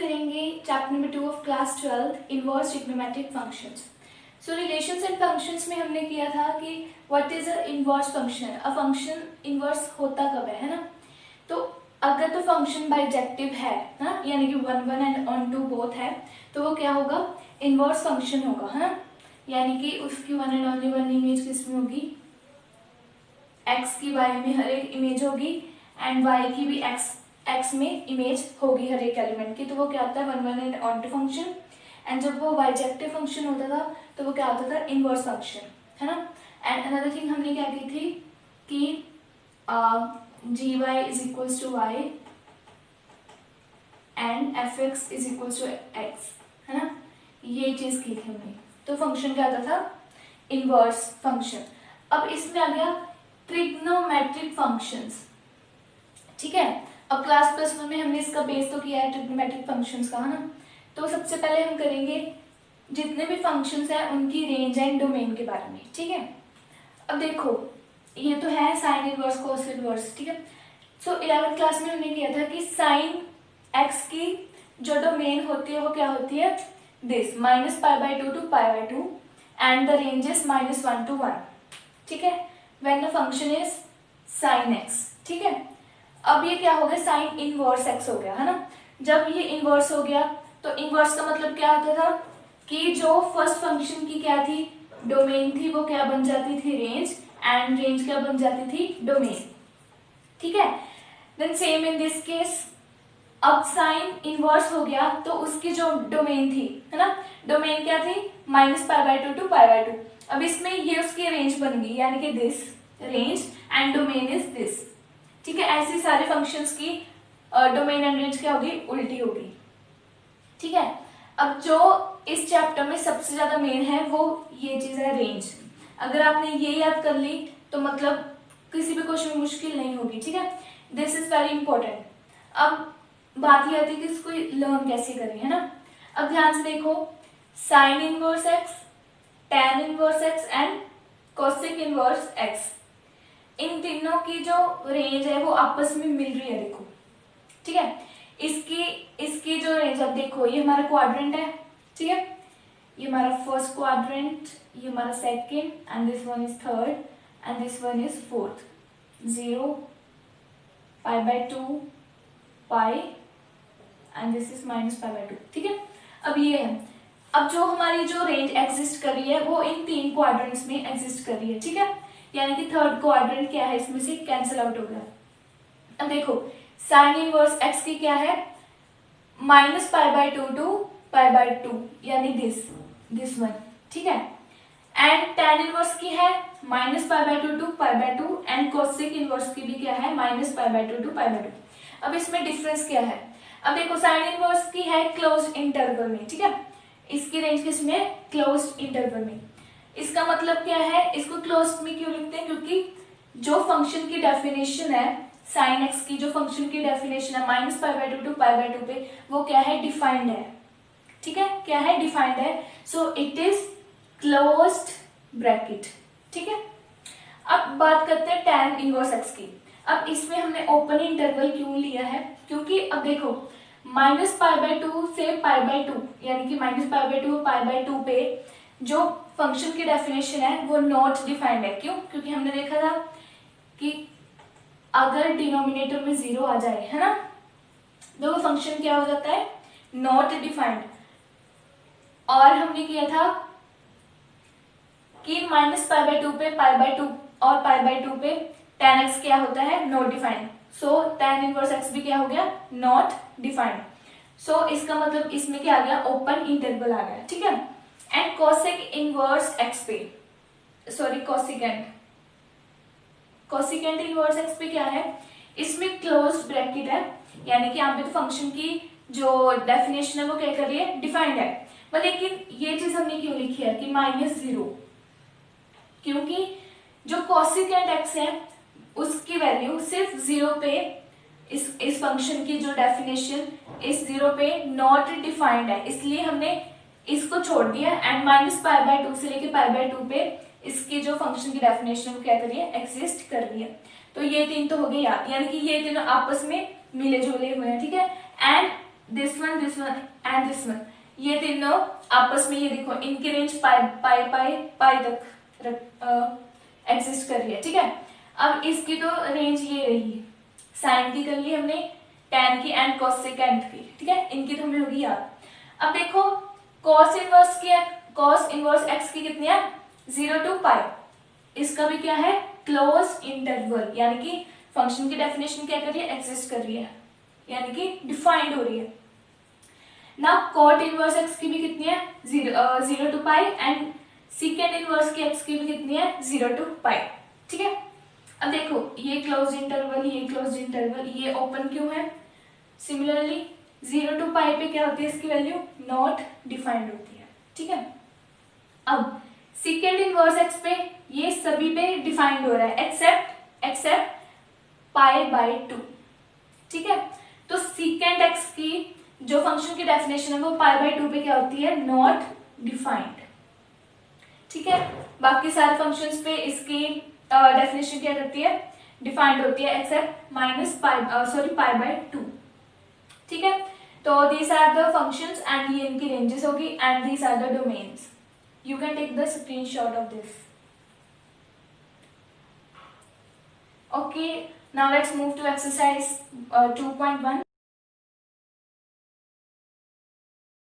करेंगे chapter number 2 of class 12 inverse trigonometric functions. So relations and functions में हमने किया था कि what is a inverse function. A function inverse होता कब है ना। तो अगर तो फंक्शन बाइजेक्टिव है ना, यानी कि 1 1 एंड ऑन टू बोथ है, तो वो क्या होगा, इनवर्स फंक्शन होगा है ना। यानी कि उसकी one and only one image किसमें होगी, एक्स की वाई में हर एक इमेज होगी एंड वाई की भी एक्स में इमेज होगी हर एक एलिमेंट की। तो वो क्या होता है, 1 1 and onto function. And जब वो बाइजेक्टिव फंक्शन होता था तो वो क्या होता था, इनवर्स फंक्शन है ना। एंड अनदर थिंग हमने क्या की थी कि g y is equals to y and f x is equals to x है ना, ये चीज की थी हमने। तो फंक्शन क्या होता था, इनवर्स फंक्शन। अब इसमें आ गया ट्रिग्नोमेट्रिक फंक्शंस, ठीक है। अब क्लास +1 में हमने इसका बेस तो किया है ट्रिग्नोमेट्रिक फंक्शंस का है ना। तो सबसे पहले हम करेंगे जितने भी फंक्शंस हैं उनकी रेंज एंड डोमेन के बारे में, ठीक है। अब देखो ये तो है साइन इनवर्स कोस इनवर्स, ठीक है। सो 11th क्लास में हमने किया था कि साइन एक्स की जो डोमेन होती है वो क्या होती है, this -π/2 to π/2 and the range is -1 to 1, ठीक है, when the function is sine x, ठीक है। अब ये क्या हो गया, साइन इनवर्स एक्स हो गया है ना। जब ये इनवर्स हो गया तो इनवर्स का मतलब क्या होता था कि जो फर्स्ट फंक्शन की क्या थी, डोमेन थी, वो क्या बन जाती थी, रेंज, एंड रेंज क्या बन जाती थी, डोमेन, ठीक है। Then same in this case, अब साइन इनवर्स हो गया तो उसकी जो डोमेन थी है ना, डोमेन क्या थी, -π/2 to π/2। अब इसमें ये उसकी रेंज बन गई, यानी कि this range and domain is this, ठीक है। ऐसे सारे फंक्शंस की डोमेन एंड रेंज क्या होगी, उल्टी होगी, ठीक है। अब जो इस चैप्टर में सबसे ज्यादा मेन है वो ये चीज है, रेंज। अगर आपने ये याद कर ली तो मतलब किसी भी क्वेश्चन में मुश्किल नहीं होगी, ठीक है। This is very important. अब बात ये आती है कि इसको लर्न कैसे करें, है ना। अब ध्यान से देखो, sine inverse x, tan inverse x and cosec inverse x, इन तीनों की जो रेंज है वो आपस में मिल रही है, देखो, ठीक है। इसकी जो रेंज, अब देखो ये हमारा क्वाड्रेंट है, ठीक है, ये हमारा फर्स्ट क्वाड्रेंट, ये हमारा second, and this one is third and this one is fourth, 0 π/2 pi and this is -π/2, ठीक है। अब ये है, अब जो हमारी जो रेंज एग्जिस्ट कर रही है वो इन 3 क्वाड्रेंट्स में एग्जिस्ट कर रही है, ठीक है। यानी कि थर्ड क्वाड्रेंट क्या है, इसमें से कैंसिल आउट हो गया। अब देखो साइन इनवर्स एक्स की क्या है, -π/2 to π/2, यानी दिस वन, ठीक है। एंड टैन इनवर्स की है -π/2 to π/2 एंड कोसेक इनवर्स की भी क्या है, -π/2 to π/2। अब इसमें डिफरेंस क्या है, अब देखो साइन इनवर्स की है क्लोज्ड इंटरवल में, ठीक है, इसकी रेंज किसमें, क्लोज्ड इंटरवल में। इसका मतलब क्या है, इसको क्लोज्ड में क्यों लिखते हैं, क्योंकि जो फंक्शन की डेफिनेशन है, साइन एक्स की जो फंक्शन की डेफिनेशन है -π/2 to π/2 पे, वो क्या है, डिफाइंड है, ठीक है, क्या है, डिफाइंड है। So it is closed bracket, ठीक है। अब बात करते हैं टैन इनवर्स एक्स की। अब इसमें हमने ओपन इंटरवल क्यों लिया है, क्योंकि अब देखो -π/2 से π/2, यानी कि -π/2 और π/2 पे जो फंक्शन की डेफिनेशन है वो नॉट डिफाइंड है। क्यों, क्योंकि हमने देखा था कि अगर डिनोमिनेटर में 0 आ जाए है ना, तो वो फंक्शन क्या हो जाता है, नॉट डिफाइंड। और हमने किया था कि -π/2 पे π/2 और π/2 पे tan x क्या होता है, not defined. So tan inverse x भी क्या हो गया, नॉट डिफाइंड। सो इसका मतलब इसमें क्या आ गया, ओपन इंटरवल आ गया, ठीक है। एंड कोसेक इनवर्स x पे, सॉरी कोसिकेंट इनवर्स x पे क्या है, इसमें क्लोज्ड ब्रैकेट है, यानी कि यहाँ पे तो फंक्शन की जो डेफिनेशन है वो क्या कर रही है, डिफाइंड है। पर लेकिन ये चीज हमने क्यों लिखी है कि -0, क्योंकि जो कोसिकेंट x है उसकी वैल्यू सिर्फ 0 पे, इस फंक्शन की जो डेफिनेशन इस 0 पे नॉट डिफाइंड है, इसलिए हमने इसको छोड़ दिया। एंड -π/2 से लेके π/2 पे इसकी जो फंक्शन की डेफिनेशन वो क्या कर रही है, एग्जिस्ट कर रही है। तो ये तीन तो हो गए याद, यानी कि ये तीनों आपस में मिले जुले हुए हैं, ठीक है। And this one and this one, ये तीनों आपस में, ये देखो इनकी रेंज पाई पाई पाई पाई तक एग्जिस्ट कर रही है, ठीक है। अब इसकी तो रेंज ये रही है, साइन की कर ली हमने, tan की एंड कोसेकेंट की, ठीक है, इनकी तो हमें होगी याद। अब देखो cos इनवर्स x की कितनी है, 0 to पाई, इसका भी क्या है, क्लोज इंटरवल, यानी कि फंक्शन की डेफिनेशन क्या कर रही है, एग्जिस्ट कर रही है, यानी कि डिफाइंड हो रही है ना। cot इनवर्स x की भी कितनी है, 0 to pi, and secant inverse की x की भी कितनी है, 0 to पाई, ठीक है। अब देखो ये क्लोज इंटरवल, ये क्लोज इंटरवल, ये ओपन क्यों है, सिमिलरली 0 to पाई पे क्या होती है इसकी वैल्यू, नॉट डिफाइंड होती है, ठीक है। अब secant इनवर्स x पे ये सभी पे डिफाइंड हो रहा है एक्सेप्ट पाई बाय 2, ठीक है। तो secant x की जो फंक्शन की डेफिनेशन है वो पाई बाय 2 पे क्या होती है, नॉट डिफाइंड, ठीक है। बाकी सारे फंक्शंस पे इसकी डेफिनेशन क्या करती है, डिफाइंड होती है, एक्सेप्ट पाई बाय 2, ठीक है। तो these are the functions and ये इनकी रेंजेस होगी and these are the domains. You can take the screenshot of this. Okay, now let's move to exercise 2.1.